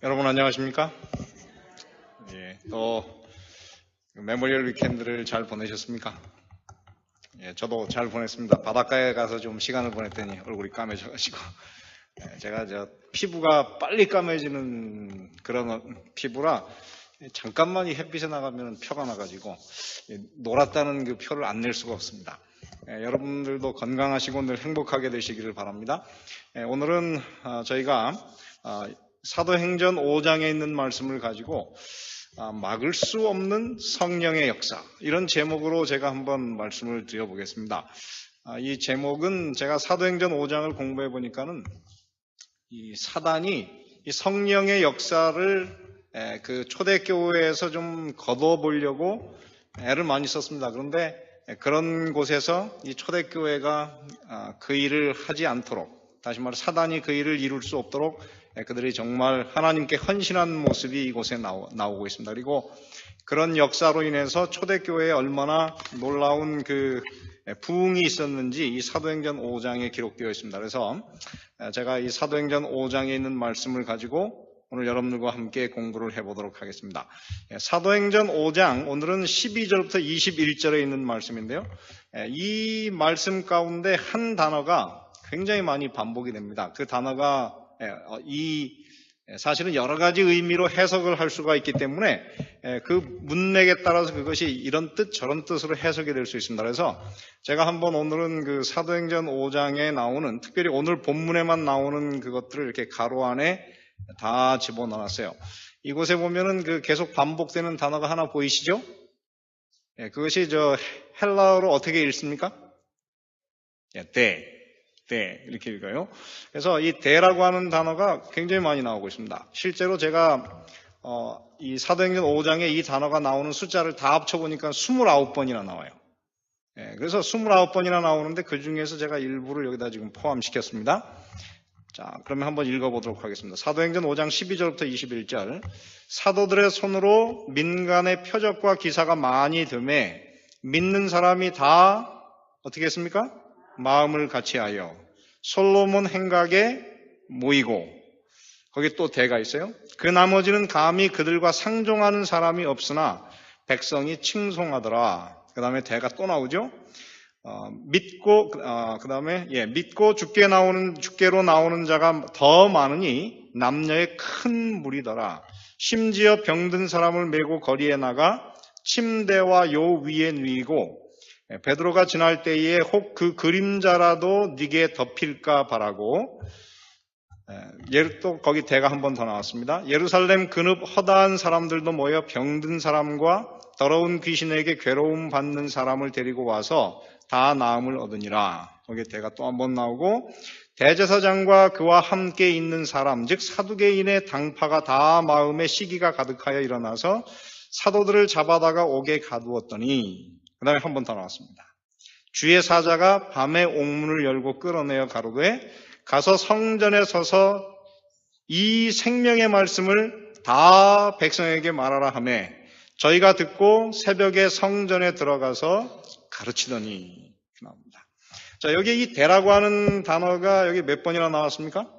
여러분 안녕하십니까? 또 메모리얼 위켄드를 잘 보내셨습니까? 저도 잘 보냈습니다. 바닷가에 가서 좀 시간을 보냈더니 얼굴이 까매져가지고 제가 피부가 빨리 까매지는 그런 피부라 잠깐만 이 햇빛에 나가면 표가 나가지고 놀았다는 그 표를 안 낼 수가 없습니다. 여러분들도 건강하시고 늘 행복하게 되시기를 바랍니다. 오늘은 저희가 사도행전 5장에 있는 말씀을 가지고 막을 수 없는 성령의 역사, 이런 제목으로 제가 한번 말씀을 드려보겠습니다. 이 제목은 제가 사도행전 5장을 공부해 보니까는 이 사단이 이 성령의 역사를 그 초대교회에서 좀 거둬보려고 애를 많이 썼습니다. 그런데 그런 곳에서 이 초대교회가 그 일을 하지 않도록, 다시 말해 사단이 그 일을 이룰 수 없도록 그들이 정말 하나님께 헌신한 모습이 이곳에 나오고 있습니다. 그리고 그런 역사로 인해서 초대교회에 얼마나 놀라운 그 부흥이 있었는지 이 사도행전 5장에 기록되어 있습니다. 그래서 제가 이 사도행전 5장에 있는 말씀을 가지고 오늘 여러분들과 함께 공부를 해보도록 하겠습니다. 사도행전 5장, 오늘은 12절부터 21절에 있는 말씀인데요. 이 말씀 가운데 한 단어가 굉장히 많이 반복이 됩니다. 그 단어가 사실은 여러 가지 의미로 해석을 할 수가 있기 때문에 그 문맥에 따라서 그것이 이런 뜻 저런 뜻으로 해석이 될 수 있습니다. 그래서 제가 한번 오늘은 그 사도행전 5장에 나오는, 특별히 오늘 본문에만 나오는 그것들을 이렇게 가로 안에 다 집어넣었어요. 이곳에 보면은 그 계속 반복되는 단어가 하나 보이시죠? 그것이 헬라어로 어떻게 읽습니까? 대 이렇게 읽어요. 그래서 이 대라고 하는 단어가 굉장히 많이 나오고 있습니다. 실제로 제가 이 사도행전 5장에 이 단어가 나오는 숫자를 다 합쳐보니까 29번이나 나와요. 그래서 29번이나 나오는데 그 중에서 제가 일부를 여기다 지금 포함시켰습니다. 자, 그러면 한번 읽어보도록 하겠습니다. 사도행전 5장 12절부터 21절. 사도들의 손으로 민간의 표적과 기사가 많이 됨에 믿는 사람이 다 어떻게 했습니까? 마음을 같이하여 솔로몬 행각에 모이고, 거기 또 대가 있어요. 그 나머지는 감히 그들과 상종하는 사람이 없으나 백성이 칭송하더라. 그 다음에 대가 또 나오죠. 믿고 죽게로 나오는 자가 더 많으니 남녀의 큰 무리더라. 심지어 병든 사람을 메고 거리에 나가 침대와 요 위에 누이고 베드로가 지날 때에 혹 그 그림자라도 네게 덮일까 바라고. 또 거기 대가 한 번 더 나왔습니다. 예루살렘 근읍 허다한 사람들도 모여 병든 사람과 더러운 귀신에게 괴로움 받는 사람을 데리고 와서 다 나음을 얻으니라. 거기 대가 또 한 번 나오고, 대제사장과 그와 함께 있는 사람 즉 사두개인의 당파가 다 마음에 시기가 가득하여 일어나서 사도들을 잡아다가 옥에 가두었더니, 그 다음에 한 번 더 나왔습니다. 주의 사자가 밤에 옥문을 열고 끌어내어 가로되 가서 성전에 서서 이 생명의 말씀을 다 백성에게 말하라 하매 저희가 듣고 새벽에 성전에 들어가서 가르치더니 나옵니다. 자, 여기 이 대라고 하는 단어가 여기 몇 번이나 나왔습니까?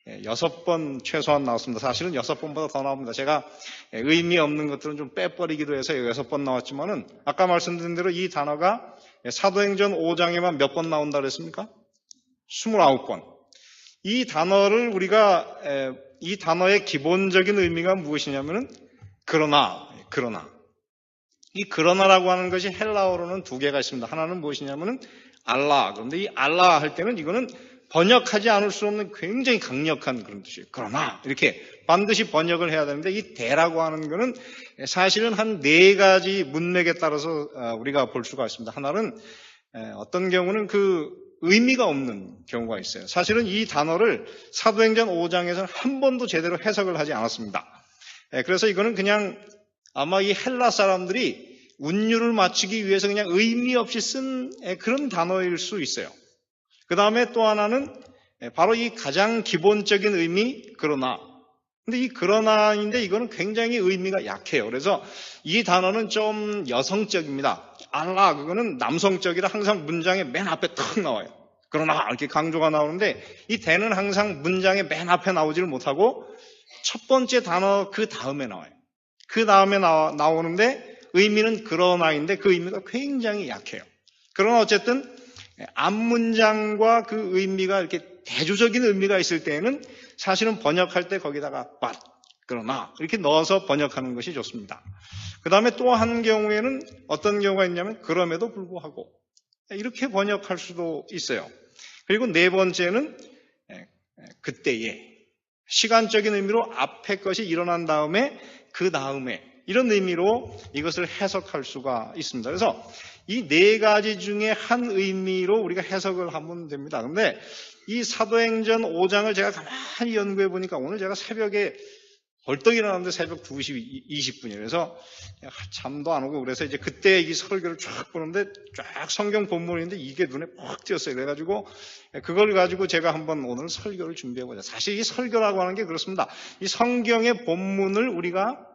6번 최소한 나왔습니다. 사실은 6번보다 더 나옵니다. 제가 의미 없는 것들은 좀 빼버리기도 해서 6번 나왔지만은 아까 말씀드린 대로 이 단어가 사도행전 5장에만 몇 번 나온다 그랬습니까? 29번. 이 단어를 이 단어의 기본적인 의미가 무엇이냐면은 그러나. 이 그러나라고 하는 것이 헬라어로는 두 개가 있습니다. 하나는 무엇이냐면은 알라. 그런데 이 알라 할 때는 이거는 번역하지 않을 수 없는 굉장히 강력한 그런 뜻이에요. 그러나 이렇게 반드시 번역을 해야 되는데, 이 대라고 하는 것은 사실은 한 4가지 문맥에 따라서 우리가 볼 수가 있습니다. 하나는 어떤 경우는 그 의미가 없는 경우가 있어요. 사실은 이 단어를 사도행전 5장에서는 한 번도 제대로 해석을 하지 않았습니다. 그래서 이거는 그냥 아마 이 헬라 사람들이 운율을 맞추기 위해서 그냥 의미 없이 쓴 그런 단어일 수 있어요. 그 다음에 또 하나는 바로 이 가장 기본적인 의미, 그러나. 근데 이 그러나인데 이거는 굉장히 의미가 약해요. 그래서 이 단어는 좀 여성적입니다. 알라, 그거는 남성적이라 항상 문장의 맨 앞에 탁 나와요. 그러나 이렇게 강조가 나오는데 이 대는 항상 문장의 맨 앞에 나오지를 못하고 첫 번째 단어 그 다음에 나와요. 그 다음에 나오는데 의미는 그러나인데 그 의미가 굉장히 약해요. 그러나 어쨌든 앞문장과 그 의미가 이렇게 대조적인 의미가 있을 때에는 사실은 번역할 때 거기다가 but, 그러나 이렇게 넣어서 번역하는 것이 좋습니다. 그 다음에 또 한 경우에는 어떤 경우가 있냐면 그럼에도 불구하고 이렇게 번역할 수도 있어요. 그리고 네 번째는 그때에 시간적인 의미로 앞에 것이 일어난 다음에 그 다음에 이런 의미로 이것을 해석할 수가 있습니다. 그래서 이 네 가지 중에 한 의미로 우리가 해석을 하면 됩니다. 그런데 이 사도행전 5장을 제가 가만히 연구해 보니까 오늘 제가 새벽에 벌떡 일어났는데 새벽 2시 20분이에요. 그래서 잠도 안 오고 그래서 이제 그때 이 설교를 쫙 보는데 쫙 성경 본문인데 이게 눈에 퍽 띄었어요. 그래가지고 그걸 가지고 제가 한번 오늘 설교를 준비해 보자. 사실 이 설교라고 하는 게 그렇습니다. 이 성경의 본문을 우리가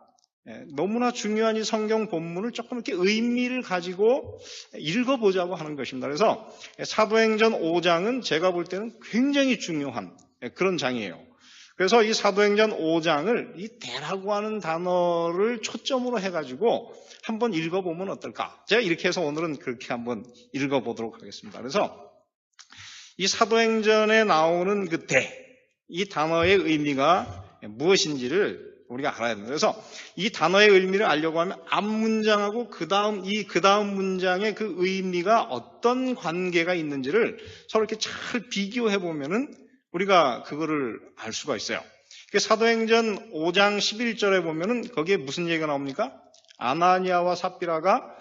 너무나 중요한 이 성경 본문을 조금 이렇게 의미를 가지고 읽어보자고 하는 것입니다. 그래서 사도행전 5장은 제가 볼 때는 굉장히 중요한 그런 장이에요. 그래서 이 사도행전 5장을 이 대라고 하는 단어를 초점으로 해가지고 한번 읽어보면 어떨까? 제가 이렇게 해서 오늘은 그렇게 한번 읽어보도록 하겠습니다. 그래서 이 사도행전에 나오는 그 대, 이 단어의 의미가 무엇인지를 우리가 알아야 됩니다. 그래서 이 단어의 의미를 알려고 하면 앞 문장하고 그 다음 문장의 그 의미가 어떤 관계가 있는지를 서로 이렇게 잘 비교해 보면은 우리가 그거를 알 수가 있어요. 사도행전 5장 11절에 보면은 거기에 무슨 얘기가 나옵니까? 아나니아와 삽비라가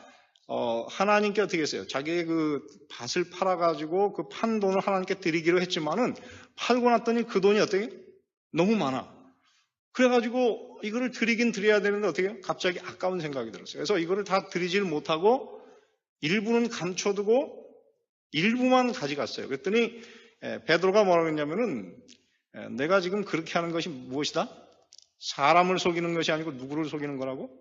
하나님께 어떻게 했어요? 자기의 그 밭을 팔아가지고 그 판 돈을 하나님께 드리기로 했지만은 팔고 났더니 그 돈이 어떻게? 너무 많아. 그래가지고 이거를 드리긴 드려야 되는데 어떻게 해요? 갑자기 아까운 생각이 들었어요. 그래서 이거를 다 드리질 못하고 일부는 감춰두고 일부만 가져갔어요. 그랬더니 베드로가 뭐라고 했냐면은 내가 지금 그렇게 하는 것이 무엇이다? 사람을 속이는 것이 아니고 누구를 속이는 거라고?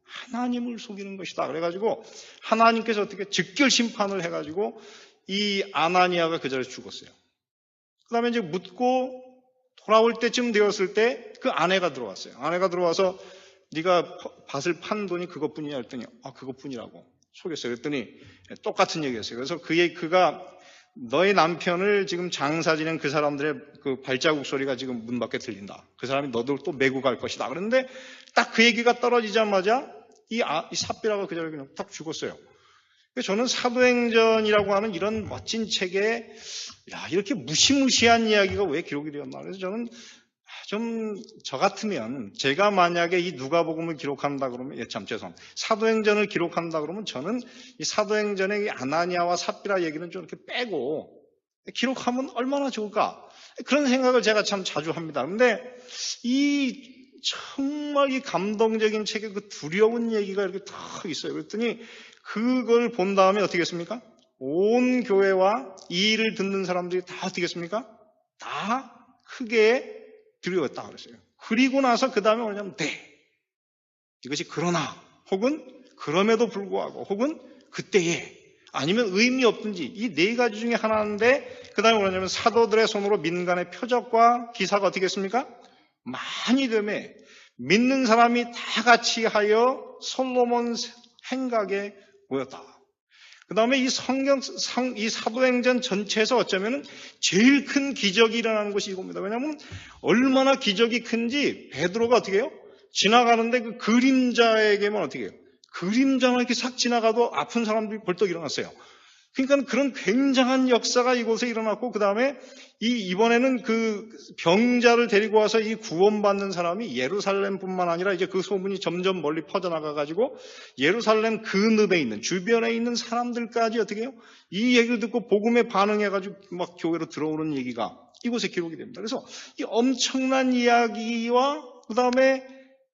하나님을 속이는 것이다. 그래가지고 하나님께서 어떻게 즉결 심판을 해가지고 이 아나니아가 그 자리에서 죽었어요. 그 다음에 이제 묻고 돌아올 때쯤 되었을 때 그 아내가 들어왔어요. 아내가 들어와서 네가 밭을 판 돈이 그것뿐이냐 했더니 그것뿐이라고 속였어요. 그랬더니 똑같은 얘기였어요. 그래서 그가 너의 남편을 지금 장사 지낸 그 사람들의 그 발자국 소리가 지금 문 밖에 들린다. 그 사람이 너를 또 메고 갈 것이다. 그런데 딱 그 얘기가 떨어지자마자 이 삽비라가 그 자리에 그냥 딱 죽었어요. 저는 사도행전이라고 하는 이런 멋진 책에 이렇게 무시무시한 이야기가 왜 기록이 되었나. 그래서 저는 저 같으면 제가 만약에 이 누가복음을 기록한다 그러면 죄송합니다. 사도행전을 기록한다 그러면 저는 이 사도행전의 이 아나니아와 삽비라 얘기는 좀 이렇게 빼고 기록하면 얼마나 좋을까 그런 생각을 제가 참 자주 합니다. 그런데 정말 이 감동적인 책에 그 두려운 얘기가 이렇게 딱 있어요. 그랬더니 그걸 본 다음에 어떻게 했습니까? 온 교회와 이 일을 듣는 사람들이 다 어떻게 했습니까? 다 크게 두려웠다 그랬어요. 그리고 나서 그 다음에 뭐냐면 이것이 그러나 혹은 그럼에도 불구하고 혹은 그때에 아니면 의미 없든지 이 네 가지 중에 하나인데 그 다음에 뭐냐면 사도들의 손으로 민간의 표적과 기사가 어떻게 했습니까? 많이 되매 믿는 사람이 다 같이 하여 솔로몬 행각에 모였다. 그 다음에 이 사도행전 전체에서 어쩌면 제일 큰 기적이 일어나는 것이 이겁니다. 왜냐하면 얼마나 기적이 큰지 베드로가 어떻게 해요? 지나가는데 그 그림자에게만 어떻게 해요? 그림자만 이렇게 싹 지나가도 아픈 사람들이 벌떡 일어났어요. 그러니까 그런 굉장한 역사가 이곳에 일어났고 그 다음에 이번에는 그 병자를 데리고 와서 이 구원받는 사람이 예루살렘뿐만 아니라 이제 그 소문이 점점 멀리 퍼져나가가지고 예루살렘 근읍에 있는 주변에 있는 사람들까지 어떻게 해요? 이 얘기를 듣고 복음에 반응해가지고 막 교회로 들어오는 얘기가 이곳에 기록이 됩니다. 그래서 이 엄청난 이야기와 그 다음에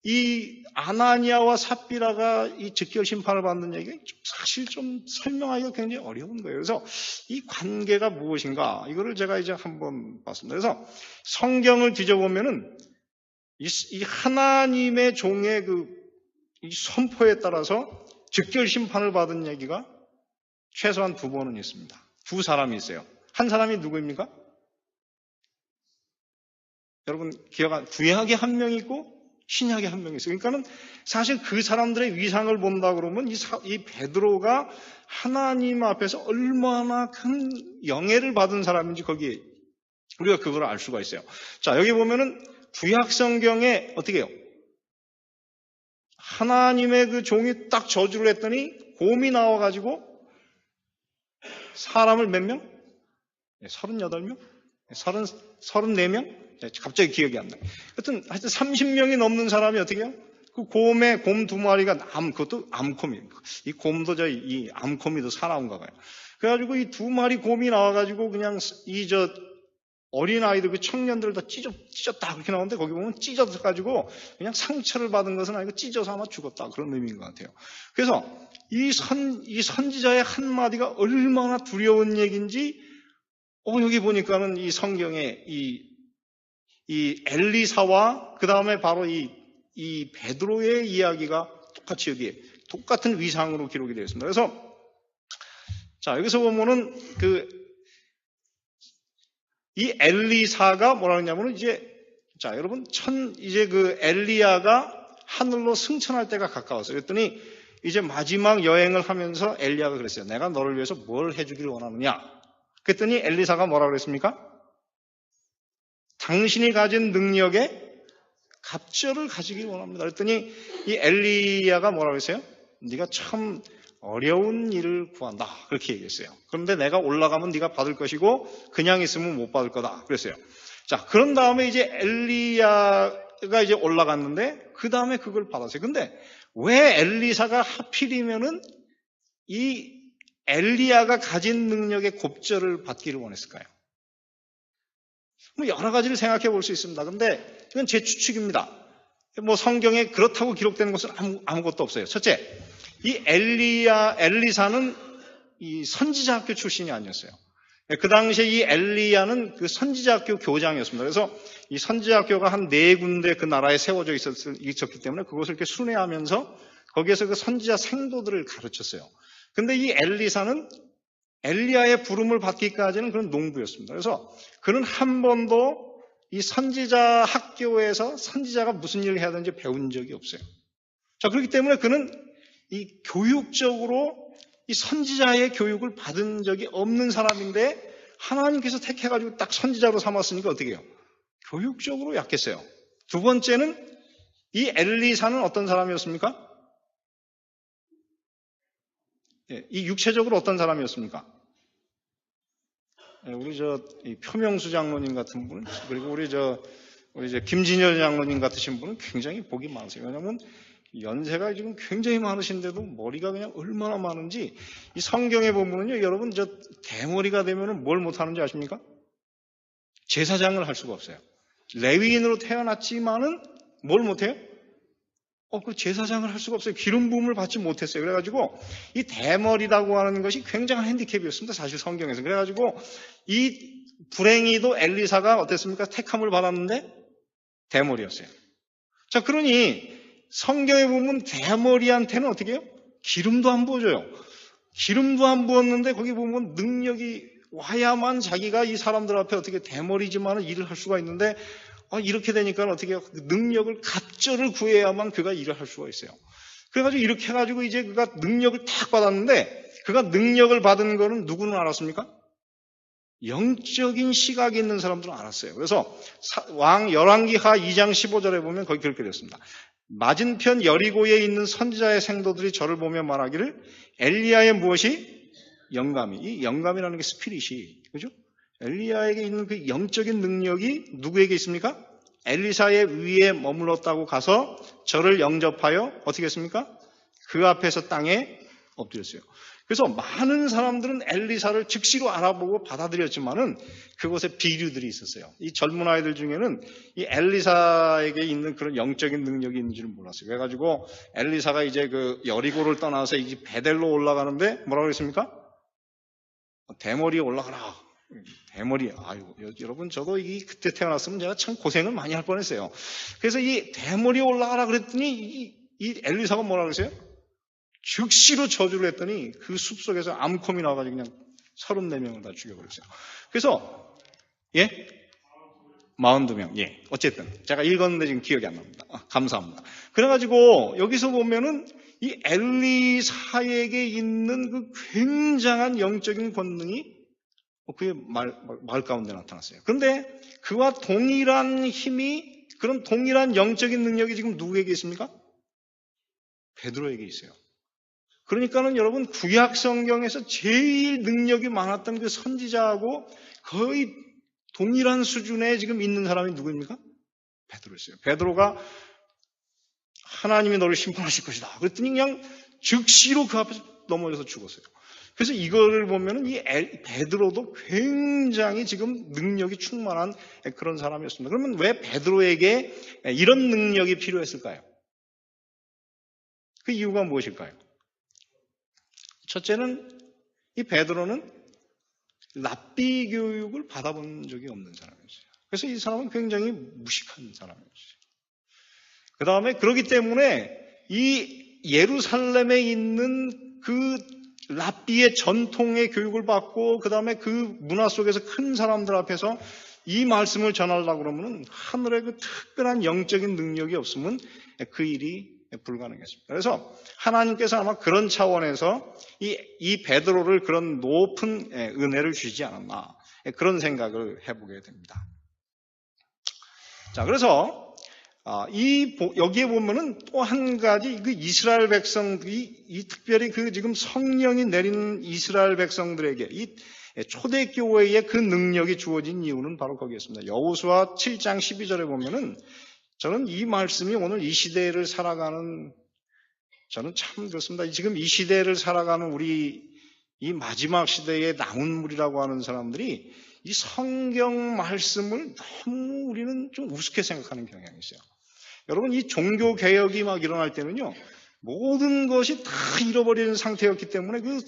이 아나니아와 삽비라가 이 즉결 심판을 받는 얘기가 사실 좀 설명하기가 굉장히 어려운 거예요. 그래서 이 관계가 무엇인가 이거를 제가 이제 한번 봤습니다. 그래서 성경을 뒤져보면은 이 하나님의 종의 이 선포에 따라서 즉결 심판을 받은 얘기가 최소한 2번은 있습니다. 2 사람이 있어요. 한 사람이 누구입니까? 여러분 구약에 한 명이 있고 신약에 한 명이 있어요. 그러니까는 사실 그 사람들의 위상을 본다 그러면 이 베드로가 하나님 앞에서 얼마나 큰 영예를 받은 사람인지 거기에 우리가 그걸 알 수가 있어요. 자, 여기 보면은 구약 성경에 어떻게 해요? 하나님의 그 종이 딱 저주를 했더니 곰이 나와가지고 사람을 몇 명? 38명? 34명? 갑자기 기억이 안 나요. 하여튼 30명이 넘는 사람이 어떻게 해요? 그 곰 2마리가 그것도 암곰이에요. 이 곰도 이 암곰이도 사나운가 봐요. 그래가지고 이 2마리 곰이 나와가지고 그냥 어린아이들, 그 청년들을 다 찢었다. 그렇게 나오는데 거기 보면 찢어가지고 그냥 상처를 받은 것은 아니고 찢어서 아마 죽었다. 그런 의미인 것 같아요. 그래서 이 선지자의 한마디가 얼마나 두려운 얘기인지, 여기 보니까는 이 성경에 이 엘리사와 그 다음에 바로 이 베드로의 이야기가 똑같이 여기에 똑같은 위상으로 기록이 되어 있습니다. 그래서 자, 여기서 보면은 이 엘리사가 뭐라 그러냐면은 자, 여러분, 이제 그 엘리야가 하늘로 승천할 때가 가까웠어요. 그랬더니 이제 마지막 여행을 하면서 엘리야가 그랬어요. 내가 너를 위해서 뭘 해주길 원하느냐? 그랬더니 엘리사가 뭐라 그랬습니까? 당신이 가진 능력에 갑절을 가지길 원합니다. 그랬더니 이 엘리야가 뭐라 그랬어요? 네가 참 어려운 일을 구한다. 그렇게 얘기했어요. 그런데 내가 올라가면 네가 받을 것이고 그냥 있으면 못 받을 거다. 그랬어요. 자, 그런 다음에 이제 엘리야가 이제 올라갔는데 그 다음에 그걸 받았어요. 근데 왜 엘리사가 하필이면은 이 엘리야가 가진 능력의 곱절을 받기를 원했을까요? 뭐 여러 가지를 생각해 볼 수 있습니다. 근데 이건 제 추측입니다. 뭐 성경에 그렇다고 기록되는 것은 아무것도 없어요. 첫째, 이 엘리사는 이 선지자학교 출신이 아니었어요. 그 당시에 이 엘리야는 그 선지자학교 교장이었습니다. 그래서 이 선지자학교가 한 4군데 그 나라에 세워져 있었기 때문에 그것을 이렇게 순회하면서 거기에서 그 선지자 생도들을 가르쳤어요. 근데 이 엘리사는 엘리야의 부름을 받기까지는 그런 농부였습니다. 그래서 그는 한 번도 이 선지자 학교에서 선지자가 무슨 일을 해야 되는지 배운 적이 없어요. 자, 그렇기 때문에 그는 이 교육적으로 이 선지자의 교육을 받은 적이 없는 사람인데 하나님께서 택해가지고 딱 선지자로 삼았으니까 어떻게 해요? 교육적으로 약했어요. 두 번째는 이 엘리사는 어떤 사람이었습니까? 이 육체적으로 어떤 사람이었습니까? 우리 이 표명수 장로님 같은 분, 그리고 우리 김진열 장로님 같으신 분은 굉장히 복이 많으세요. 왜냐하면 연세가 지금 굉장히 많으신데도 머리가 그냥 얼마나 많은지 이 성경에 보면은요, 여러분 대머리가 되면은 뭘 못하는지 아십니까? 제사장을 할 수가 없어요. 레위인으로 태어났지만은 뭘 못해요? 그 제사장을 할 수가 없어요. 기름 부음을 받지 못했어요. 그래가지고 이 대머리라고 하는 것이 굉장한 핸디캡이었습니다. 사실 성경에서. 그래가지고 이 불행히도 엘리사가 어땠습니까? 택함을 받았는데 대머리였어요. 자, 그러니 성경에 보면 대머리한테는 어떻게 해요? 기름도 안 부어줘요. 기름도 안 부었는데 거기 보면 능력이 와야만 자기가 이 사람들 앞에 어떻게 대머리지만 일을 할 수가 있는데 이렇게 되니까 어떻게 해요? 능력을 갑절을 구해야만 그가 일을 할 수가 있어요. 그래가지고 이렇게 해가지고 이제 그가 능력을 탁 받았는데 그가 능력을 받은 거는 누구는 알았습니까? 영적인 시각이 있는 사람들은 알았어요. 그래서 열왕기하 2장 15절에 보면 거기 그렇게 됐습니다. 맞은편 여리고에 있는 선지자의 생도들이 저를 보며 말하기를 엘리야의 무엇이? 영감이. 이 영감이라는 게 스피릿이, 그죠? 엘리야에게 있는 그 영적인 능력이 누구에게 있습니까? 엘리사의 위에 머물렀다고 가서 저를 영접하여 어떻게 했습니까? 그 앞에서 땅에 엎드렸어요. 그래서 많은 사람들은 엘리사를 즉시로 알아보고 받아들였지만은 그곳에 비류들이 있었어요. 이 젊은 아이들 중에는 이 엘리사에게 있는 그런 영적인 능력이 있는지를 몰랐어요. 그래가지고 엘리사가 이제 그 여리고를 떠나서 이제 베델로 올라가는데 뭐라고 그랬습니까? 대머리에 올라가라. 대머리. 여러분, 저도 그때 태어났으면 제가 참 고생을 많이 할 뻔했어요. 그래서 이 대머리에 올라가라 그랬더니 이 엘리사가 뭐라 그랬어요? 즉시로 저주를 했더니 그 숲속에서 암콤이 나와가지고 그냥 34명을 다 죽여버렸어요. 그래서, 예? 42명. 예. 어쨌든 제가 읽었는데 지금 기억이 안 납니다. 감사합니다. 그래가지고 여기서 보면은 이 엘리사에게 있는 그 굉장한 영적인 권능이 그의 말 가운데 나타났어요. 그런데 그와 동일한 힘이, 그런 동일한 영적인 능력이 지금 누구에게 있습니까? 베드로에게 있어요. 그러니까는 여러분, 구약 성경에서 제일 능력이 많았던 그 선지자하고 거의 동일한 수준에 지금 있는 사람이 누구입니까? 베드로였어요. 베드로가 하나님이 너를 심판하실 것이다. 그랬더니 그냥 즉시로 그 앞에서 넘어져서 죽었어요. 그래서 이거를 보면은 이 베드로도 굉장히 지금 능력이 충만한 그런 사람이었습니다. 그러면 왜 베드로에게 이런 능력이 필요했을까요? 그 이유가 무엇일까요? 첫째는 이 베드로는 랍비 교육을 받아본 적이 없는 사람이었어요. 그래서 이 사람은 굉장히 무식한 사람이었어요. 그 다음에 그렇기 때문에 이 예루살렘에 있는 그 랍비의 전통의 교육을 받고 그 다음에 그 문화 속에서 큰 사람들 앞에서 이 말씀을 전하려고 그러면 하늘의 그 특별한 영적인 능력이 없으면 그 일이 불가능했습니다. 그래서 하나님께서 아마 그런 차원에서 이 베드로를 그런 높은 은혜를 주지 않았나, 그런 생각을 해보게 됩니다. 자, 그래서 여기에 보면은 또 한 가지 그 이스라엘 백성들이 특별히 그 지금 성령이 내린 이스라엘 백성들에게 이 초대교회에 그 능력이 주어진 이유는 바로 거기였습니다. 여호수아 7장 12절에 보면은 저는 이 말씀이 오늘 이 시대를 살아가는, 저는 참 그렇습니다. 지금 이 시대를 살아가는 우리 이 마지막 시대의 남은 무리라고 하는 사람들이 이 성경 말씀을 너무 우리는 좀 우습게 생각하는 경향이 있어요. 여러분, 이 종교개혁이 막 일어날 때는요, 모든 것이 다 잃어버리는 상태였기 때문에 그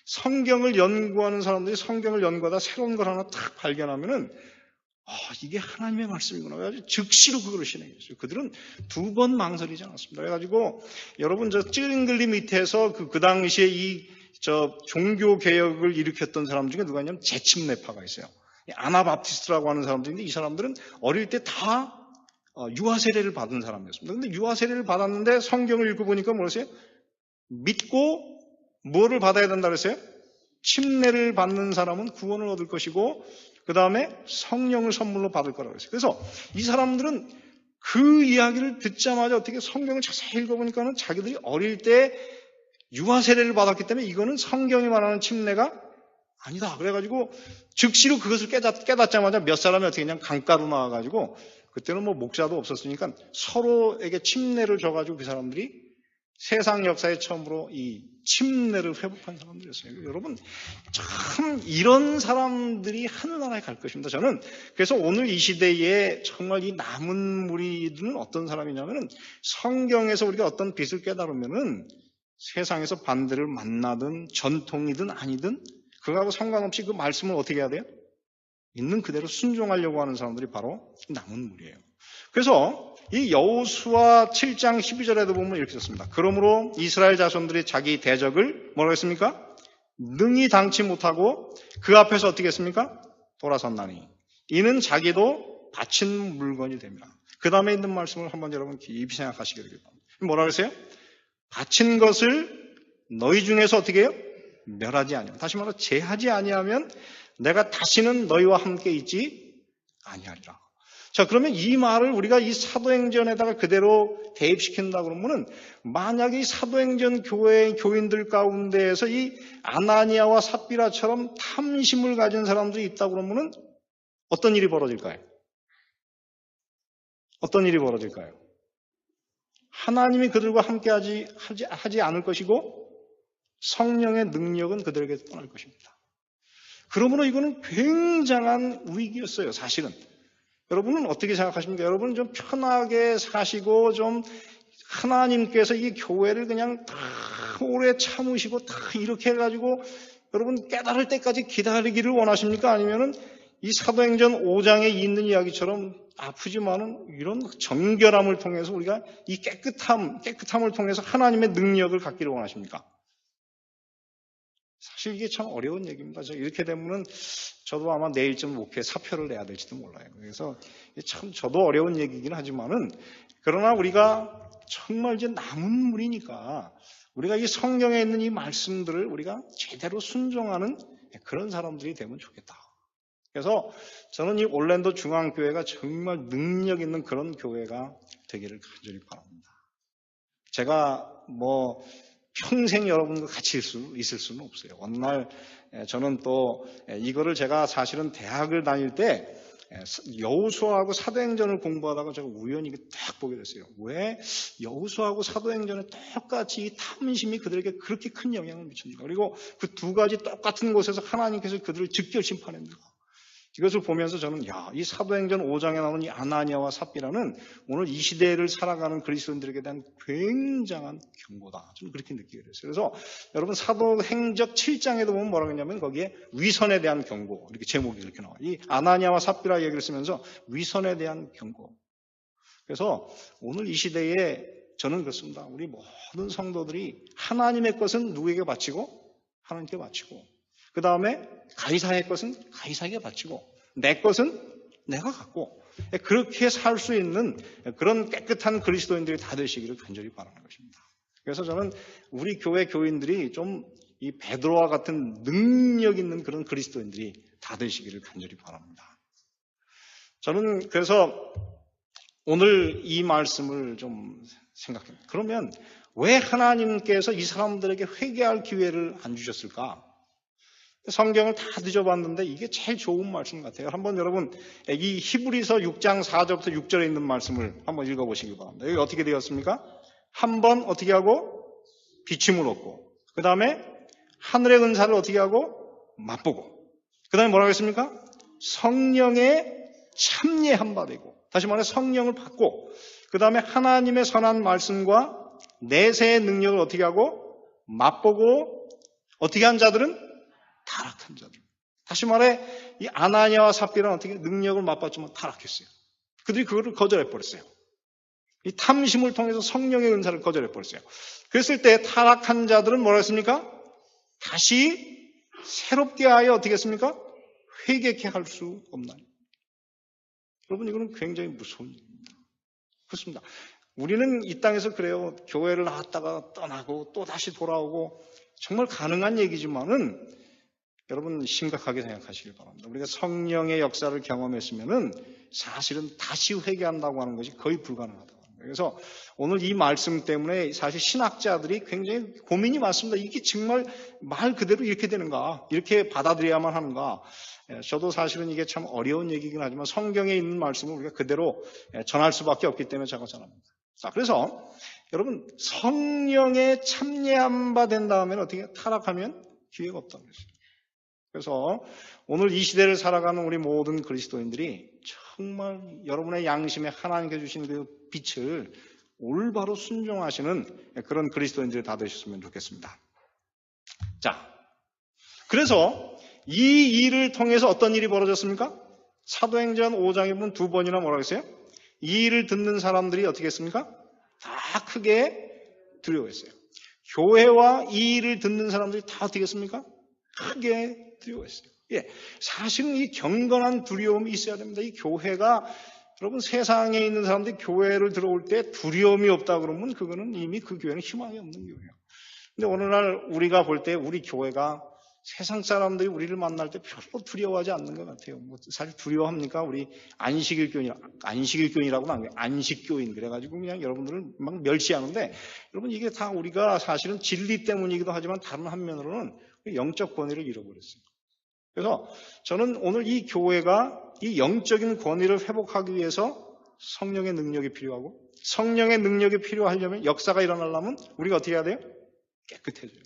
성경을 연구하는 사람들이 성경을 연구하다 새로운 걸 하나 딱 발견하면은 이게 하나님의 말씀이구나. 그래가지고 즉시로 그걸 실행했어요. 그들은 두 번 망설이지 않았습니다. 그래가지고 여러분 저 찌링글리 밑에서 그 당시에 종교 개혁을 일으켰던 사람 중에 누가 있냐면 재침례파가 있어요. 아나바프티스트라고 하는 사람들인데 이 사람들은 어릴 때 다 유아 세례를 받은 사람이었습니다. 근데 유아 세례를 받았는데 성경을 읽어보니까 뭐랬어요? 믿고 뭐를 받아야 된다 그랬어요? 침례를 받는 사람은 구원을 얻을 것이고 그 다음에 성령을 선물로 받을 거라고 했어요. 그래서 이 사람들은 그 이야기를 듣자마자 어떻게 성경을 자세히 읽어보니까는 자기들이 어릴 때 유아 세례를 받았기 때문에 이거는 성경이 말하는 침례가 아니다. 그래가지고 즉시로 그것을 깨닫자마자 몇 사람이 어떻게 그냥 강가로 나와가지고 그때는 뭐 목사도 없었으니까 서로에게 침례를 줘가지고 그 사람들이 세상 역사에 처음으로 이 침례를 회복한 사람들이었어요. 여러분, 참 이런 사람들이 하늘나라에 갈 것입니다. 저는 그래서 오늘 이 시대에 정말 이 남은 무리들은 어떤 사람이냐면은 성경에서 우리가 어떤 빛을 깨달으면은 세상에서 반대를 만나든 전통이든 아니든 그거하고 상관없이 그 말씀을 어떻게 해야 돼요? 있는 그대로 순종하려고 하는 사람들이 바로 남은 무리예요. 그래서 이 여호수아 7장 12절에도 보면 이렇게 썼습니다. 그러므로 이스라엘 자손들이 자기 대적을 뭐라고 했습니까? 능히 당치 못하고 그 앞에서 어떻게 했습니까? 돌아섰나니 이는 자기도 바친 물건이 됩니다. 그 다음에 있는 말씀을 한번 여러분 깊이 생각하시기 바랍니다. 뭐라고 했어요? 바친 것을 너희 중에서 어떻게 해요? 멸하지 아니하면, 다시 말해 제하지 아니하면 내가 다시는 너희와 함께 있지 아니하리라. 자, 그러면 이 말을 우리가 이 사도행전에다가 그대로 대입시킨다 그러면은 만약에 이 사도행전 교회 교인들 가운데에서 이 아나니아와 삽비라처럼 탐심을 가진 사람들이 있다 그러면은 어떤 일이 벌어질까요? 어떤 일이 벌어질까요? 하나님이 그들과 함께 하지 않을 것이고 성령의 능력은 그들에게 떠날 것입니다. 그러므로 이거는 굉장한 위기였어요, 사실은. 여러분은 어떻게 생각하십니까? 여러분은 좀 편하게 사시고 좀 하나님께서 이 교회를 그냥 다 오래 참으시고 다 이렇게 해가지고 여러분 깨달을 때까지 기다리기를 원하십니까? 아니면은 이 사도행전 5장에 있는 이야기처럼 아프지만은 이런 정결함을 통해서 우리가 이 깨끗함을 통해서 하나님의 능력을 갖기를 원하십니까? 사실 이게 참 어려운 얘기입니다. 이렇게 되면은 저도 아마 내일쯤 목회 사표를 내야 될지도 몰라요. 그래서 참 저도 어려운 얘기긴 하지만은 그러나 우리가 정말 이제 남은 물이니까 우리가 이 성경에 있는 이 말씀들을 우리가 제대로 순종하는 그런 사람들이 되면 좋겠다. 그래서 저는 이 올랜도 중앙교회가 정말 능력 있는 그런 교회가 되기를 간절히 바랍니다. 제가 평생 여러분과 같이 있을 수는 없어요. 어느 날 저는 또 이거를 제가 사실은 대학을 다닐 때 여호수아하고 사도행전을 공부하다가 제가 우연히 딱 보게 됐어요. 왜 여호수아하고 사도행전에 똑같이 이 탐심이 그들에게 그렇게 큰 영향을 미쳤는가. 그리고 그 두 가지 똑같은 곳에서 하나님께서 그들을 즉결 심판했는가. 이것을 보면서 저는 이 사도행전 5장에 나오는 이 아나니아와 삽비라는 오늘 이 시대를 살아가는 그리스도인들에게 대한 굉장한 경고다. 좀 그렇게 느끼게 됐어요. 그래서 여러분 사도행적 7장에도 보면 뭐라고 했냐면 거기에 위선에 대한 경고 이렇게 제목이 이렇게 나와요. 이 아나니아와 삽비라 얘기를 쓰면서 위선에 대한 경고. 그래서 오늘 이 시대에 저는 그렇습니다. 우리 모든 성도들이 하나님의 것은 누구에게 바치고 하나님께 바치고 그 다음에 가이사의 것은 가이사에게 바치고 내 것은 내가 갖고 그렇게 살 수 있는 그런 깨끗한 그리스도인들이 다 되시기를 간절히 바라는 것입니다. 그래서 저는 우리 교회 교인들이 좀 이 베드로와 같은 능력 있는 그런 그리스도인들이 다 되시기를 간절히 바랍니다. 저는 그래서 오늘 이 말씀을 좀 생각합니다. 그러면 왜 하나님께서 이 사람들에게 회개할 기회를 안 주셨을까? 성경을 다 뒤져봤는데 이게 제일 좋은 말씀 같아요. 한번 여러분 이 히브리서 6장 4절부터 6절에 있는 말씀을 한번 읽어보시기 바랍니다. 여기 어떻게 되었습니까? 한번 어떻게 하고 비침을 얻고 그 다음에 하늘의 은사를 어떻게 하고 맛보고 그 다음에 뭐라고 했습니까? 성령에 참여한 바 되고 다시 말해 성령을 받고 그 다음에 하나님의 선한 말씀과 내세의 능력을 어떻게 하고 맛보고 어떻게 한 자들은 타락한 자들. 다시 말해 이 아나니아와 삽비라는 어떻게 능력을 맛봤지만 타락했어요. 그들이 그거를 거절해버렸어요. 이 탐심을 통해서 성령의 은사를 거절해버렸어요. 그랬을 때 타락한 자들은 뭐라 했습니까? 다시 새롭게 하여 어떻게 했습니까? 회개케 할 수 없나요? 여러분 이거는 굉장히 무서운 일입니다. 그렇습니다. 우리는 이 땅에서 그래요. 교회를 나왔다가 떠나고 또 다시 돌아오고 정말 가능한 얘기지만은 여러분 심각하게 생각하시길 바랍니다. 우리가 성령의 역사를 경험했으면은 사실은 다시 회개한다고 하는 것이 거의 불가능하다고 합니다. 그래서 오늘 이 말씀 때문에 사실 신학자들이 굉장히 고민이 많습니다. 이게 정말 말 그대로 이렇게 되는가? 이렇게 받아들여야만 하는가? 저도 사실은 이게 참 어려운 얘기긴 하지만 성경에 있는 말씀을 우리가 그대로 전할 수밖에 없기 때문에 제가 전합니다. 자, 그래서 여러분 성령에 참여한 바 된 다음에 어떻게 타락하면 기회가 없다는 것이죠. 그래서 오늘 이 시대를 살아가는 우리 모든 그리스도인들이 정말 여러분의 양심에 하나님께 주신 그 빛을 올바로 순종하시는 그런 그리스도인들이 다 되셨으면 좋겠습니다. 자, 그래서 이 일을 통해서 어떤 일이 벌어졌습니까? 사도행전 5장에 보면 두 번이나 뭐라고 했어요? 이 일을 듣는 사람들이 어떻게 했습니까? 다 크게 두려워했어요. 교회와 이 일을 듣는 사람들이 다 어떻게 했습니까? 크게 두려워했어요. 사실은 이 경건한 두려움이 있어야 됩니다. 이 교회가 여러분 세상에 있는 사람들이 교회를 들어올 때 두려움이 없다 그러면 그거는 이미 그 교회는 희망이 없는 교회예요. 근데 오늘날 우리가 볼 때 우리 교회가 세상 사람들이 우리를 만날 때 별로 두려워하지 않는 것 같아요. 사실 두려워합니까? 우리 안식일교인이라고는 안 해요. 안식교인. 그래가지고 그냥 여러분들을 막 멸시하는데 여러분 이게 다 우리가 사실은 진리 때문이기도 하지만 다른 한면으로는 영적 권위를 잃어버렸어요. 그래서 저는 오늘 이 교회가 이 영적인 권위를 회복하기 위해서 성령의 능력이 필요하고 성령의 능력이 필요하려면 역사가 일어나려면 우리가 어떻게 해야 돼요? 깨끗해져야 돼요.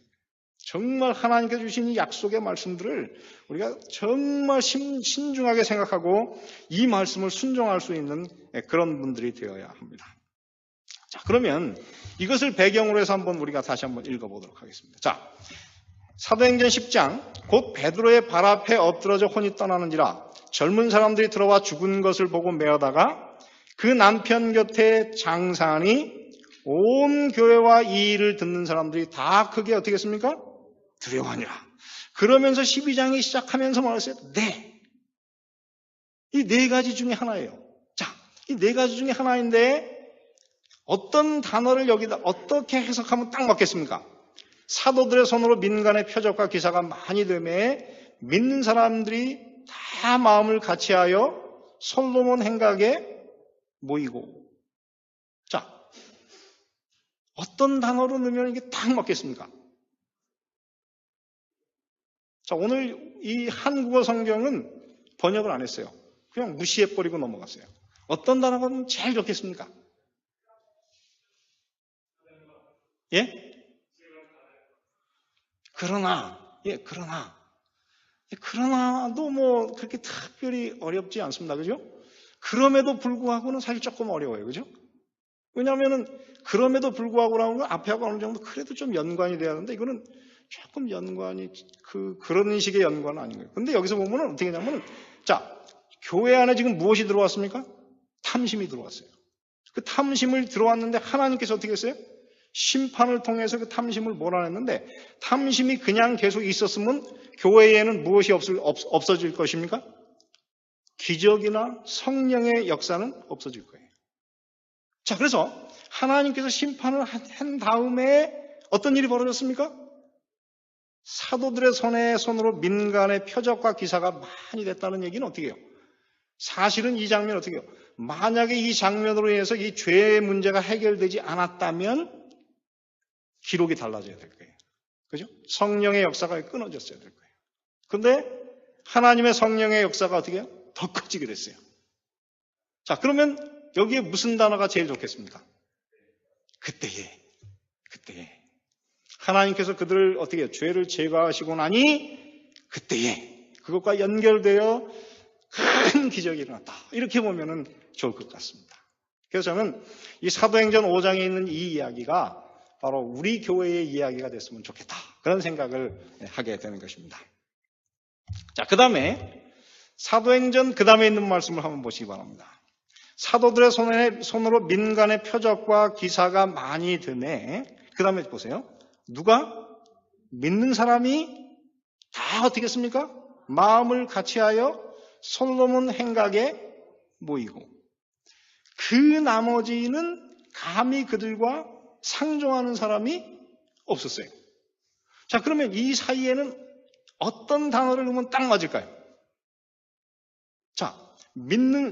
정말 하나님께 주신 이 약속의 말씀들을 우리가 정말 신중하게 생각하고 이 말씀을 순종할 수 있는 그런 분들이 되어야 합니다. 자, 그러면 이것을 배경으로 해서 우리가 다시 한번 읽어보도록 하겠습니다. 자, 사도행전 10장 곧 베드로의 발 앞에 엎드러져 혼이 떠나는지라 젊은 사람들이 들어와 죽은 것을 보고 매어다가 그 남편 곁에 장사하니 온 교회와 이 일을 듣는 사람들이 다 크게 어떻게 했습니까? 두려워하니라. 그러면서 12장이 시작하면서 말했어요. 네. 이 네 가지 중에 하나예요. 자, 이 네 가지 중에 하나인데 어떤 단어를 여기다 어떻게 해석하면 딱 맞겠습니까? 사도들의 손으로 민간의 표적과 기사가 많이 되매 믿는 사람들이 다 마음을 같이하여 솔로몬 행각에 모이고. 자, 어떤 단어로 넣으면 이게 딱 맞겠습니까? 자, 오늘 이 한국어 성경은 번역을 안 했어요. 그냥 무시해버리고 넘어갔어요. 어떤 단어가 제일 좋겠습니까? 예? 그러나, 예, 그러나도 뭐 그렇게 특별히 어렵지 않습니다. 그죠? 그럼에도 불구하고는 사실 조금 어려워요. 그죠? 왜냐하면은 그럼에도 불구하고라는 건 앞에 하고 어느 정도 그래도 좀 연관이 돼야 하는데 이거는 조금 연관이 그런 식의 연관은 아닌 거예요. 근데 여기서 보면은 어떻게 하냐면은 자, 교회 안에 지금 무엇이 들어왔습니까? 탐심이 들어왔어요. 그 탐심을 들어왔는데 하나님께서 어떻게 했어요? 심판을 통해서 그 탐심을 몰아냈는데 탐심이 그냥 계속 있었으면 교회에는 무엇이 없어질 것입니까? 기적이나 성령의 역사는 없어질 거예요. 자, 그래서 하나님께서 심판을 한 다음에 어떤 일이 벌어졌습니까? 사도들의 손으로 민간의 표적과 기사가 많이 됐다는 얘기는 어떻게 해요? 사실은 이 장면 어떻게 해요? 만약에 이 장면으로 인해서 이 죄의 문제가 해결되지 않았다면 기록이 달라져야 될 거예요. 그죠? 성령의 역사가 끊어졌어야 될 거예요. 근데 하나님의 성령의 역사가 어떻게 해요? 더 커지게 됐어요. 자, 그러면 여기에 무슨 단어가 제일 좋겠습니까? 그때에. 하나님께서 그들을 어떻게 해요? 죄를 제거하시고 나니 그때에 그것과 연결되어 큰 기적이 일어났다. 이렇게 보면은 좋을 것 같습니다. 그래서 저는 이 사도행전 5장에 있는 이 이야기가 바로 우리 교회의 이야기가 됐으면 좋겠다. 그런 생각을 하게 되는 것입니다. 자, 그 다음에 사도행전 그 다음에 있는 말씀을 한번 보시기 바랍니다. 사도들의 손으로 민간의 표적과 기사가 많이 드네. 그 다음에 보세요. 누가? 믿는 사람이 다 어떻게 했습니까? 마음을 같이하여 솔로몬 행각에 모이고 그 나머지는 감히 그들과 상종하는 사람이 없었어요. 자, 그러면 이 사이에는 어떤 단어를 넣으면 딱 맞을까요? 자,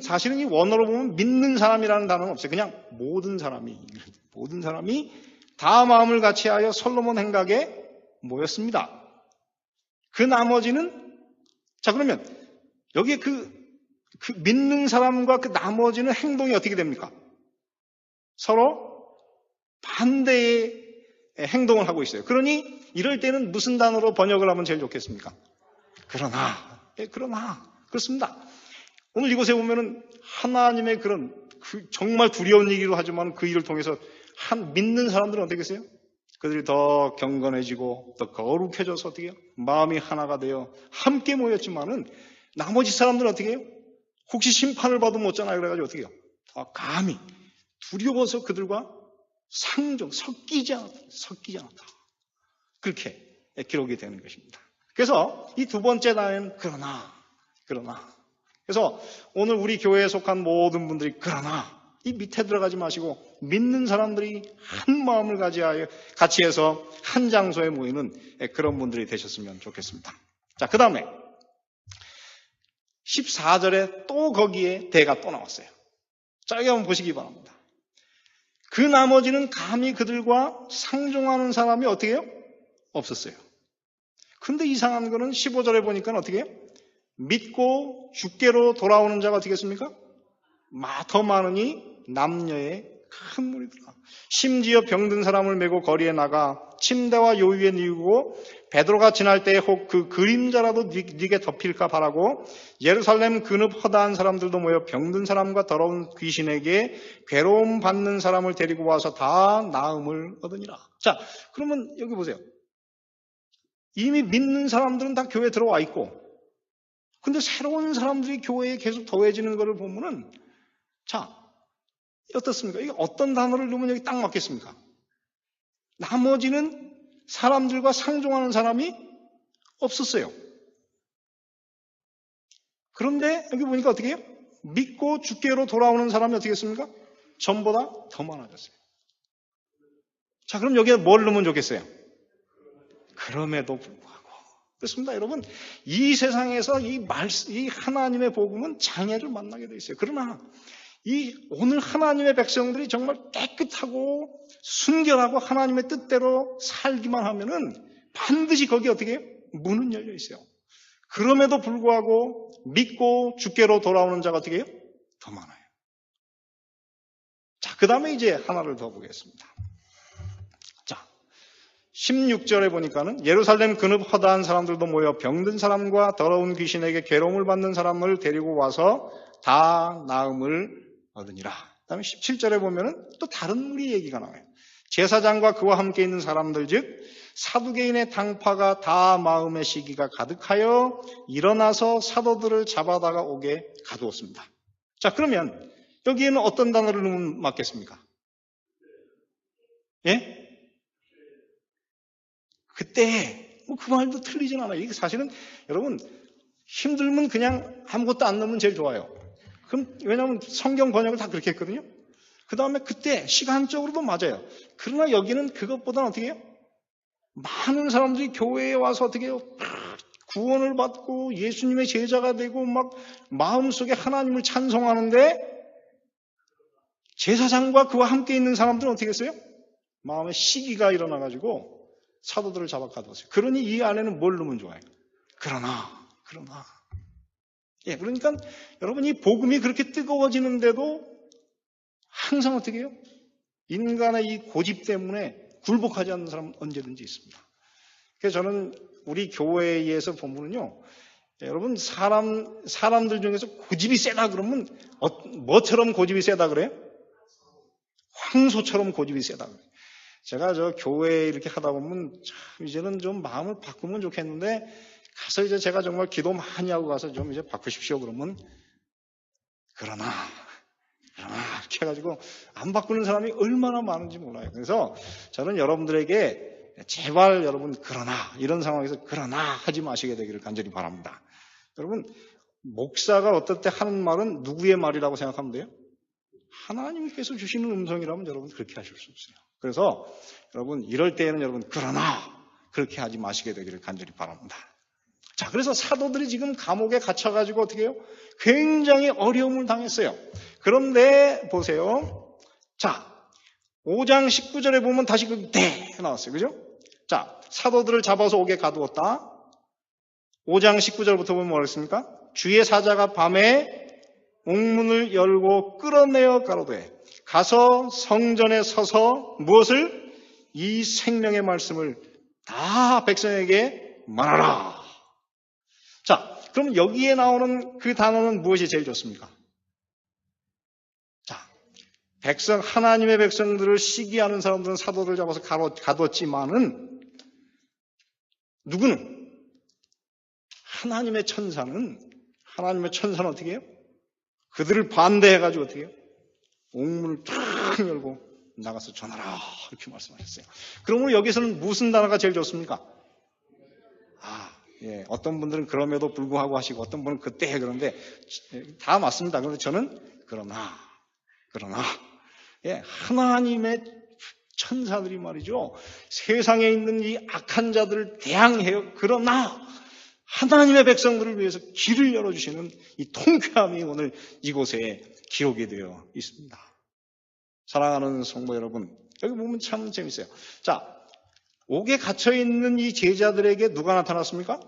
사실은 이 원어로 보면 믿는 사람이라는 단어는 없어요. 그냥 모든 사람이 다 마음을 같이하여 솔로몬 행각에 모였습니다. 그 나머지는, 자, 그러면 여기에 그 믿는 사람과 그 나머지는 행동이 어떻게 됩니까? 서로 반대의 행동을 하고 있어요. 그러니 이럴 때는 무슨 단어로 번역을 하면 제일 좋겠습니까? 그러나. 그렇습니다. 오늘 이곳에 보면은 하나님의 그런 정말 두려운 얘기로 하지만 그 일을 통해서 믿는 사람들은 어떻게 했어요? 그들이 더 경건해지고 더 거룩해져서 어떻게 해요? 마음이 하나가 되어 함께 모였지만은 나머지 사람들은 어떻게 해요? 혹시 심판을 받으면 어쩌나 그래가지고 어떻게 해요? 더 감히 두려워서 그들과 섞이지 않았다. 그렇게 기록이 되는 것입니다. 그래서 이 두 번째 단어는 그러나. 그래서 오늘 우리 교회에 속한 모든 분들이 그러나 이 밑에 들어가지 마시고 믿는 사람들이 한 마음을 같이 해서 한 장소에 모이는 그런 분들이 되셨으면 좋겠습니다. 자, 그 다음에 14절에 또 거기에 대가 또 나왔어요. 자, 여기 한번 보시기 바랍니다. 그 나머지는 감히 그들과 상종하는 사람이 어떻게 해요? 없었어요. 근데 이상한 거는 15절에 보니까 어떻게 해요? 믿고 주께로 돌아오는 자가 어떻게 했습니까? 더 많으니 남녀의 큰 무리더라. 심지어 병든 사람을 메고 거리에 나가 침대와 요위에 뉘우고 베드로가 지날 때에 혹 그 그림자라도 네게 덮일까 바라고 예루살렘 근읍 허다한 사람들도 모여 병든 사람과 더러운 귀신에게 괴로움 받는 사람을 데리고 와서 다 나음을 얻으니라. 자, 그러면 여기 보세요. 이미 믿는 사람들은 다 교회에 들어와 있고 근데 새로운 사람들이 교회에 계속 더해지는 것을 보면은 자, 어떻습니까? 이게 어떤 단어를 넣으면 여기 딱 맞겠습니까? 나머지는 사람들과 상종하는 사람이 없었어요. 그런데 여기 보니까 어떻게 해요? 믿고 주께로 돌아오는 사람이 어떻게 했습니까? 전보다 더 많아졌어요. 자, 그럼 여기에 뭘 넣으면 좋겠어요? 그럼에도 불구하고. 그렇습니다. 여러분, 이 세상에서 이 하나님의 복음은 장애를 만나게 돼 있어요. 그러나 오늘 하나님의 백성들이 정말 깨끗하고 순결하고 하나님의 뜻대로 살기만 하면은 반드시 거기에 어떻게 해요? 문은 열려 있어요. 그럼에도 불구하고 믿고 주께로 돌아오는 자가 어떻게 해요? 더 많아요. 자, 그 다음에 이제 하나를 더 보겠습니다. 자, 16절에 보니까는 예루살렘 근읍 허다한 사람들도 모여 병든 사람과 더러운 귀신에게 괴로움을 받는 사람을 데리고 와서 다 나음을 얻으니라. 그 다음에 17절에 보면은 또 다른 무리 얘기가 나와요. 제사장과 그와 함께 있는 사람들 즉 사두개인의 당파가 다 마음의 시기가 가득하여 일어나서 사도들을 잡아다가 오게 가두었습니다. 자, 그러면 여기에는 어떤 단어를 넣으면 맞겠습니까? 예? 그때 그 말도 틀리진 않아요. 이게 사실은 여러분 힘들면 그냥 아무것도 안 넣으면 제일 좋아요. 그럼 왜냐하면 성경 번역을 다 그렇게 했거든요. 그 다음에 그때 시간적으로도 맞아요. 그러나 여기는 그것보다는 어떻게 해요? 많은 사람들이 교회에 와서 어떻게 해요? 구원을 받고 예수님의 제자가 되고 막 마음속에 하나님을 찬송하는데 제사장과 그와 함께 있는 사람들은 어떻게 했어요? 마음에 시기가 일어나가지고 사도들을 잡아 가두었어요. 그러니 이 안에는 뭘 넣으면 좋아요? 그러나. 예, 그러니까 여러분 이 복음이 그렇게 뜨거워지는데도 항상 어떻게 해요? 인간의 이 고집 때문에 굴복하지 않는 사람은 언제든지 있습니다. 그래서 저는 우리 교회에서 보면은요, 여러분 사람들 중에서 고집이 세다 그러면 뭐처럼 고집이 세다 그래요? 황소처럼 고집이 세다 그래요. 제가 교회 이렇게 하다 보면 참 이제는 좀 마음을 바꾸면 좋겠는데 가서 이제 제가 정말 기도 많이 하고 가서 좀 이제 바꾸십시오 그러면 그러나 이렇게 해가지고 안 바꾸는 사람이 얼마나 많은지 몰라요. 그래서 저는 여러분들에게 제발 여러분 그러나 이런 상황에서 그러나 하지 마시게 되기를 간절히 바랍니다. 여러분 목사가 어떨 때 하는 말은 누구의 말이라고 생각하면 돼요? 하나님께서 주시는 음성이라면 여러분 그렇게 하실 수 없어요. 그래서 여러분 이럴 때에는 여러분 그러나 그렇게 하지 마시게 되기를 간절히 바랍니다. 자, 그래서 사도들이 지금 감옥에 갇혀가지고 어떻게 해요? 굉장히 어려움을 당했어요. 그런데 보세요. 자, 5장 19절에 보면 다시 그 대 나왔어요. 그죠? 자, 사도들을 잡아서 옥에 가두었다. 5장 19절부터 보면 뭐라 했습니까? 주의 사자가 밤에 옥문을 열고 끌어내어 가로되 가서 성전에 서서 무엇을? 이 생명의 말씀을 다 백성에게 말하라. 자, 그럼 여기에 나오는 그 단어는 무엇이 제일 좋습니까? 자, 하나님의 백성들을 시기하는 사람들은 사도를 잡아서 가뒀지만은 누구는? 하나님의 천사는 어떻게 해요? 그들을 반대해가지고 어떻게 해요? 옥문을 탁 열고 나가서 전하라 이렇게 말씀하셨어요. 그러면 여기서는 무슨 단어가 제일 좋습니까? 예, 어떤 분들은 그럼에도 불구하고 하시고 어떤 분은 그때 해 그런데 다 맞습니다. 그런데 저는 그러나 예, 하나님의 천사들이 말이죠. 세상에 있는 이 악한 자들을 대항해요. 그러나 하나님의 백성들을 위해서 길을 열어주시는 이 통쾌함이 오늘 이곳에 기록이 되어 있습니다. 사랑하는 성도 여러분, 여기 보면 참 재밌어요. 자, 옥에 갇혀있는 이 제자들에게 누가 나타났습니까?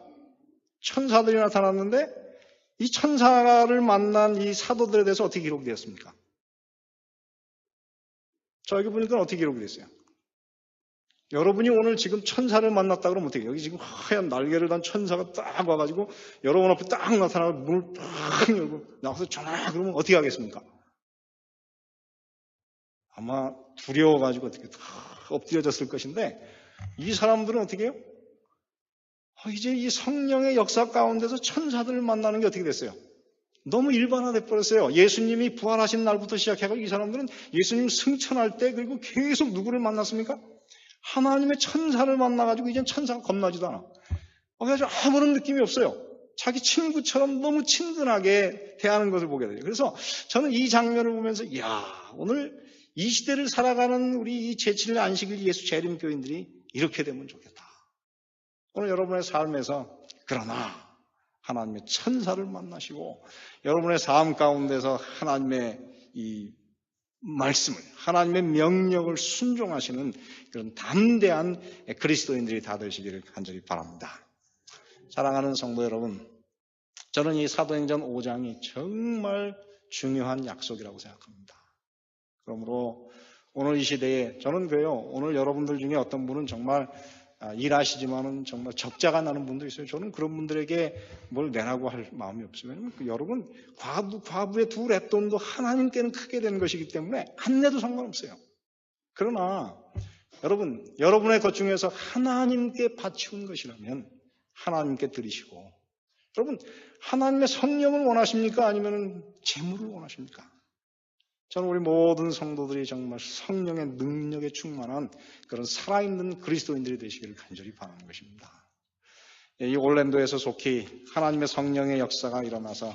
천사들이 나타났는데 이 천사를 만난 이 사도들에 대해서 어떻게 기록이 되었습니까? 자, 여기 보니까 어떻게 기록이 됐어요? 여러분이 오늘 지금 천사를 만났다 그러면 어떻게 해요? 여기 지금 하얀 날개를 단 천사가 딱 와가지고 여러분 앞에 딱 나타나고 문을 딱 열고 나와서 전화 그러면 어떻게 하겠습니까? 아마 두려워가지고 어떻게 다 엎드려졌을 것인데 이 사람들은 어떻게 해요? 이제 이 성령의 역사 가운데서 천사들을 만나는 게 어떻게 됐어요? 너무 일반화돼 버렸어요. 예수님이 부활하신 날부터 시작해서 이 사람들은 예수님 승천할 때 그리고 계속 누구를 만났습니까? 하나님의 천사를 만나가지고 이젠 천사가 겁나지도 않아. 그래서 아무런 느낌이 없어요. 자기 친구처럼 너무 친근하게 대하는 것을 보게 돼요. 그래서 저는 이 장면을 보면서 오늘 이 시대를 살아가는 우리 이 제7일 안식일 예수 재림 교인들이 이렇게 되면 좋겠다. 오늘 여러분의 삶에서 그러나 하나님의 천사를 만나시고 여러분의 삶 가운데서 하나님의 이 말씀을, 하나님의 명령을 순종하시는 그런 담대한 그리스도인들이 다 되시기를 간절히 바랍니다. 사랑하는 성도 여러분, 저는 이 사도행전 5장이 정말 중요한 약속이라고 생각합니다. 그러므로 오늘 이 시대에 저는 그래요. 오늘 여러분들 중에 어떤 분은 정말 일하시지만은 정말 적자가 나는 분도 있어요. 저는 그런 분들에게 뭘 내라고 할 마음이 없어요. 왜냐하면 여러분 과부의 두 랫돈도 하나님께는 크게 되는 것이기 때문에 안 내도 상관없어요. 그러나 여러분의 것 중에서 하나님께 바치운 것이라면 하나님께 드리시고, 여러분 하나님의 성령을 원하십니까? 아니면 재물을 원하십니까? 저는 우리 모든 성도들이 정말 성령의 능력에 충만한 그런 살아있는 그리스도인들이 되시기를 간절히 바라는 것입니다. 이 올랜도에서 속히 하나님의 성령의 역사가 일어나서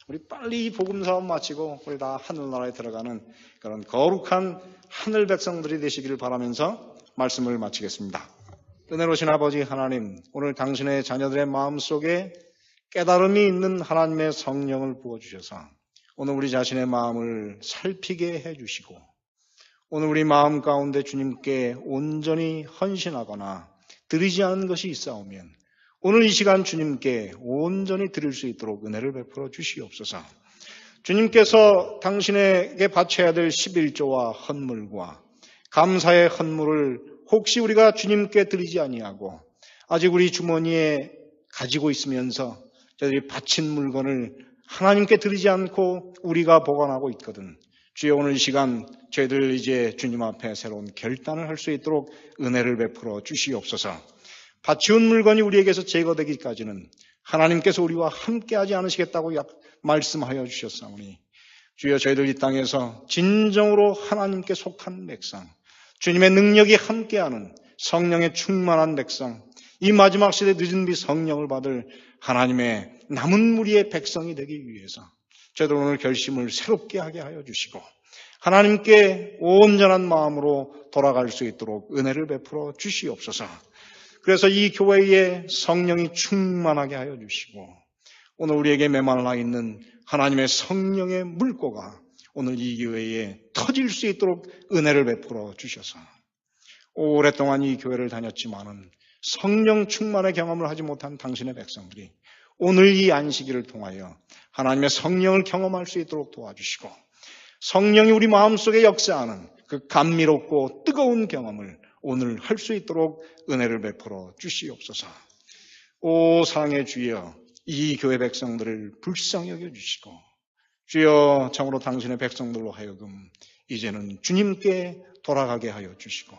우리 빨리 이 복음 사업 마치고 우리 다 하늘나라에 들어가는 그런 거룩한 하늘 백성들이 되시기를 바라면서 말씀을 마치겠습니다. 은혜로우신 아버지 하나님, 오늘 당신의 자녀들의 마음속에 깨달음이 있는 하나님의 성령을 부어주셔서 오늘 우리 자신의 마음을 살피게 해주시고, 오늘 우리 마음 가운데 주님께 온전히 헌신하거나 드리지 않은 것이 있사오면 오늘 이 시간 주님께 온전히 드릴 수 있도록 은혜를 베풀어 주시옵소서. 주님께서 당신에게 바쳐야 될 11조와 헌물과 감사의 헌물을 혹시 우리가 주님께 드리지 아니하고 아직 우리 주머니에 가지고 있으면서 저희들이 바친 물건을 하나님께 드리지 않고 우리가 보관하고 있거든. 주여, 오늘 이 시간 저희들 이제 주님 앞에 새로운 결단을 할 수 있도록 은혜를 베풀어 주시옵소서. 바치운 물건이 우리에게서 제거되기까지는 하나님께서 우리와 함께하지 않으시겠다고 말씀하여 주셨사오니 주여, 저희들 이 땅에서 진정으로 하나님께 속한 백성, 주님의 능력이 함께하는 성령의 충만한 백성, 이 마지막 시대 늦은 비 성령을 받을 하나님의 남은 무리의 백성이 되기 위해서 저희들 오늘 결심을 새롭게 하게 하여 주시고 하나님께 온전한 마음으로 돌아갈 수 있도록 은혜를 베풀어 주시옵소서. 그래서 이 교회에 성령이 충만하게 하여 주시고 오늘 우리에게 메말라 있는 하나님의 성령의 물고가 오늘 이 교회에 터질 수 있도록 은혜를 베풀어 주셔서 오랫동안 이 교회를 다녔지만은 성령 충만의 경험을 하지 못한 당신의 백성들이 오늘 이 안식일을 통하여 하나님의 성령을 경험할 수 있도록 도와주시고 성령이 우리 마음속에 역사하는 그 감미롭고 뜨거운 경험을 오늘 할 수 있도록 은혜를 베풀어 주시옵소서. 오 사랑의 주여, 이 교회 백성들을 불쌍히 여겨주시고 주여, 참으로 당신의 백성들로 하여금 이제는 주님께 돌아가게 하여 주시고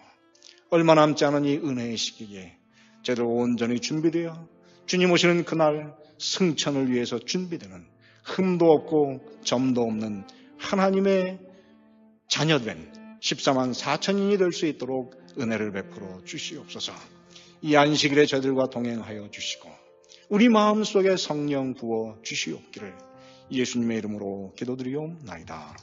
얼마 남지 않은 이 은혜의 시기에 저희들 온전히 준비되어 주님 오시는 그날 승천을 위해서 준비되는 흠도 없고 점도 없는 하나님의 자녀된 14만 4천인이 될 수 있도록 은혜를 베풀어 주시옵소서. 이 안식일에 저희들과 동행하여 주시고 우리 마음속에 성령 부어 주시옵기를 예수님의 이름으로 기도드리옵나이다.